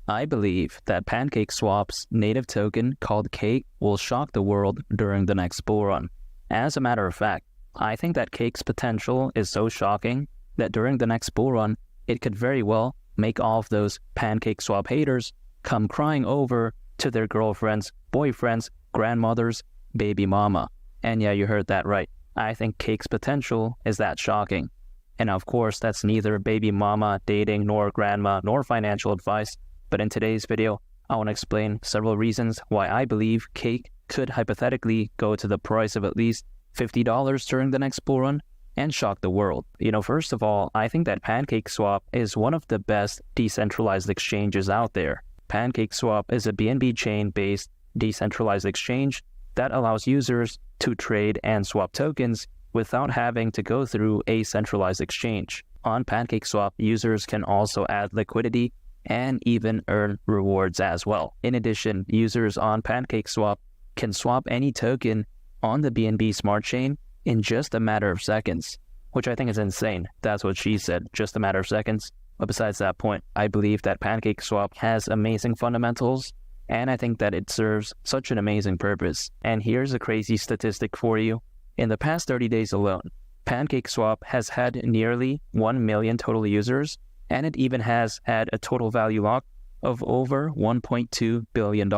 I believe that PancakeSwap's native token called Cake will shock the world during the next bull run. As a matter of fact, I think that Cake's potential is so shocking that during the next bull run, it could very well make all of those PancakeSwap haters come crying over to their girlfriends, boyfriends, grandmothers, baby mama. And yeah, you heard that right. I think Cake's potential is that shocking. And of course, that's neither baby mama, dating, nor grandma, nor financial advice. But in today's video, I want to explain several reasons why I believe Cake could hypothetically go to the price of at least $50 during the next bull run and shock the world. First of all, I think that PancakeSwap is one of the best decentralized exchanges out there. PancakeSwap is a BNB chain-based decentralized exchange that allows users to trade and swap tokens without having to go through a centralized exchange. On PancakeSwap, users can also add liquidity and even earn rewards as well. In addition, users on PancakeSwap can swap any token on the BNB Smart Chain in just a matter of seconds, which I think is insane. That's what she said, just a matter of seconds. But besides that point, I believe that PancakeSwap has amazing fundamentals, and I think that it serves such an amazing purpose. And here's a crazy statistic for you. In the past 30 days alone, PancakeSwap has had nearly 1 million total users, and it even has had a total value lock of over $1.2 billion.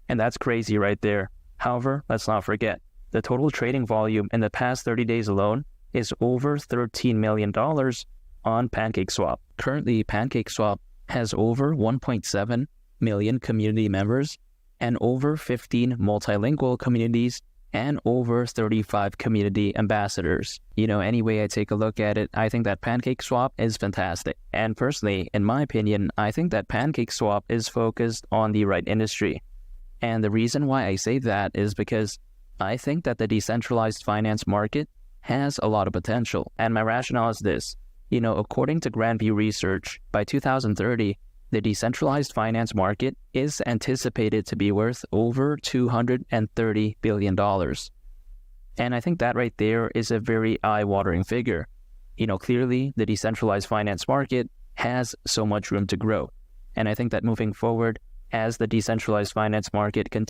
And that's crazy right there. However, let's not forget, the total trading volume in the past 30 days alone is over $13 million on PancakeSwap. Currently, PancakeSwap has over 1.7 million community members and over 15 multilingual communities and over 35 community ambassadors. Any way I take a look at it, I think that PancakeSwap is fantastic. And personally, in my opinion, I think that PancakeSwap is focused on the right industry. And the reason why I say that is because I think that the decentralized finance market has a lot of potential. And my rationale is this. According to Grandview Research, by 2030, the decentralized finance market is anticipated to be worth over $230 billion. And I think that right there is a very eye-watering figure. Clearly, the decentralized finance market has so much room to grow. And I think that moving forward, as the decentralized finance market continues